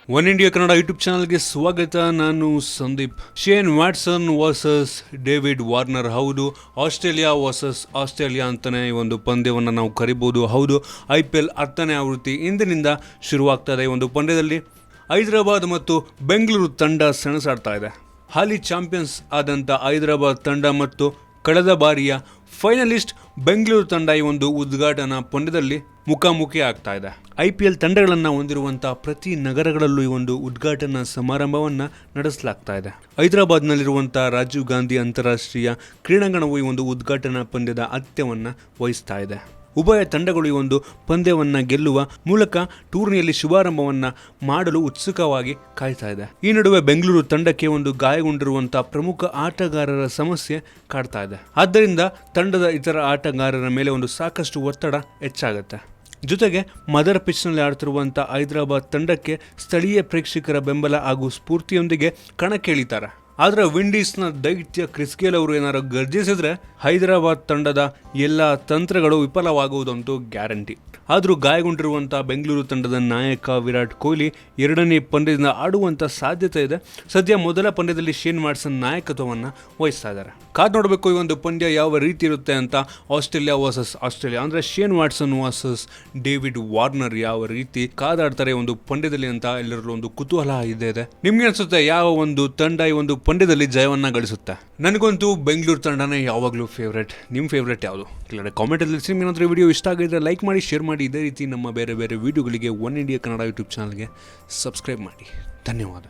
One India Kannada YouTube ಚಾನಲ್ಗೆ ಸ್ವಾಗತ. ನಾನು Sandeep. Shane Watson versus David Warner. ಹೌದು, ಆಸ್ಟ್ರೇಲಿಯಾ ವರ್ಸಸ್ ಆಸ್ಟ್ರೇಲಿಯಾ ಅಂತಲೇ ಈ ಒಂದು ಪಂದ್ಯವನ್ನು ನಾವು ಕರಿಬೋದು. ಹೌದು, IPL 10ನೇ ಆವೃತ್ತಿ ಇಂದಿನಿಂದ ಶುರುವಾಗ್ತದೆ. ಈ ಒಂದು ಪಂದ್ಯದಲ್ಲಿ ಹೈದರಾಬಾದ್ ಮತ್ತು ಬೆಂಗಳೂರು ತಂಡ ಸೆಣಸಾಡ್ತಾ ಇದೆ. ಹಾಲಿ ಚಾಂಪಿಯನ್ಸ್ ಆದಂಥ ಹೈದರಾಬಾದ್ ತಂಡ ಮತ್ತು ಕಳೆದ ಬಾರಿಯ ಫೈನಲಿಸ್ಟ್ ಬೆಂಗಳೂರು ತಂಡ ಈ ಒಂದು ಉದ್ಘಾಟನಾ ಪಂದ್ಯದಲ್ಲಿ ಮುಖಾಮುಖಿ ಆಗ್ತಾ ಇದೆ. IPL ತಂಡಗಳನ್ನು ಹೊಂದಿರುವಂಥ ಪ್ರತಿ ನಗರಗಳಲ್ಲೂ ಈ ಒಂದು ಉದ್ಘಾಟನಾ ಸಮಾರಂಭವನ್ನು ನಡೆಸಲಾಗ್ತಾ ಇದೆ. ಹೈದರಾಬಾದ್ನಲ್ಲಿರುವಂಥ ರಾಜೀವ್ ಗಾಂಧಿ ಅಂತಾರಾಷ್ಟ್ರೀಯ ಕ್ರೀಡಾಂಗಣವು ಈ ಒಂದು ಉದ್ಘಾಟನಾ ಪಂದ್ಯದ ಆತಿಥ್ಯವನ್ನು ವಹಿಸ್ತಾ ಇದೆ. ಉಭಯ ತಂಡಗಳು ಈ ಒಂದು ಪಂದ್ಯವನ್ನು ಗೆಲ್ಲುವ ಮೂಲಕ ಟೂರ್ನಿಯಲ್ಲಿ ಶುಭಾರಂಭವನ್ನು ಮಾಡಲು ಉತ್ಸುಕವಾಗಿ ಕಾಯ್ತಾ ಇದೆ. ಈ ನಡುವೆ ಬೆಂಗಳೂರು ತಂಡಕ್ಕೆ ಒಂದು ಗಾಯಗೊಂಡಿರುವಂತಹ ಪ್ರಮುಖ ಆಟಗಾರರ ಸಮಸ್ಯೆ ಕಾಡ್ತಾ ಇದೆ. ಆದ್ದರಿಂದ ತಂಡದ ಇತರ ಆಟಗಾರರ ಮೇಲೆ ಒಂದು ಸಾಕಷ್ಟು ಒತ್ತಡ ಹೆಚ್ಚಾಗುತ್ತೆ. ಜೊತೆಗೆ ಮದರ್ ಪಿಚ್ನಲ್ಲಿ ಆಡ್ತಿರುವಂಥ ಹೈದರಾಬಾದ್ ತಂಡಕ್ಕೆ ಸ್ಥಳೀಯ ಪ್ರೇಕ್ಷಕರ ಬೆಂಬಲ ಹಾಗೂ ಸ್ಫೂರ್ತಿಯೊಂದಿಗೆ ಕಣಕ್ಕಿಳಿತಾರೆ. ಆದರೆ ವಿಂಡೀಸ್ನ ದೈತ್ಯ ಕ್ರಿಸ್ ಗೇಲ್ ಅವರು ಏನಾರು ಗರ್ಜಿಸಿದ್ರೆ ಹೈದರಾಬಾದ್ ತಂಡದ ಎಲ್ಲ ತಂತ್ರಗಳು ವಿಫಲವಾಗುವುದಂತೂ ಗ್ಯಾರಂಟಿ. ಆದರೂ ಗಾಯಗೊಂಡಿರುವಂಥ ಬೆಂಗಳೂರು ತಂಡದ ನಾಯಕ ವಿರಾಟ್ ಕೊಹ್ಲಿ ಎರಡನೇ ಪಂದ್ಯದಿಂದ ಆಡುವಂಥ ಸಾಧ್ಯತೆ ಇದೆ. ಸದ್ಯ ಮೊದಲ ಪಂದ್ಯದಲ್ಲಿ ಶೇನ್ ವ್ಯಾಟ್ಸನ್ ನಾಯಕತ್ವವನ್ನು ವಹಿಸ್ತಾ ಇದ್ದಾರೆ. ಕಾದು ನೋಡಬೇಕು ಈ ಒಂದು ಪಂದ್ಯ ಯಾವ ರೀತಿ ಇರುತ್ತೆ ಅಂತ. ಆಸ್ಟ್ರೇಲಿಯಾ ವರ್ಸಸ್ ಆಸ್ಟ್ರೇಲಿಯಾ ಅಂದರೆ Shane Watson versus David Warner ಯಾವ ರೀತಿ ಕಾದಾಡ್ತಾರೆ ಒಂದು ಪಂದ್ಯದಲ್ಲಿ ಅಂತ ಎಲ್ಲರಲ್ಲೂ ಒಂದು ಕುತೂಹಲ ಇದೆ. ನಿಮ್ಗೆ ಅನ್ಸುತ್ತೆ ಯಾವ ಒಂದು ತಂಡ ಈ ಒಂದು ಪಂದ್ಯದಲ್ಲಿ ಜಯವನ್ನ ಗಳಿಸುತ್ತೆ? ನನಗಂತೂ ಬೆಂಗಳೂರು ತಂಡನೇ ಯಾವಾಗಲೂ ಫೇವ್ರೇಟ್. ನಿಮ್ಮ ಫೇವ್ರೇಟ್ ಯಾವುದು? ಕೆಳಗಡೆ ಕಾಮೆಂಟಲ್ಲಿ ತಿಳಿಸಿ. ಏನಾದರೂ ವಿಡಿಯೋ ಇಷ್ಟ ಆಗಿದ್ರೆ ಲೈಕ್ ಮಾಡಿ, ಶೇರ್ ಮಾಡಿ. ಇದೇ ರೀತಿ ನಮ್ಮ ಬೇರೆ ಬೇರೆ ವಿಡಿಯೋಗಳಿಗೆ ಒನ್ ಇಂಡಿಯಾ ಕನ್ನಡ ಯೂಟ್ಯೂಬ್ ಚಾನಲ್ಗೆ ಸಬ್ಸ್ಕ್ರೈಬ್ ಮಾಡಿ. ಧನ್ಯವಾದ.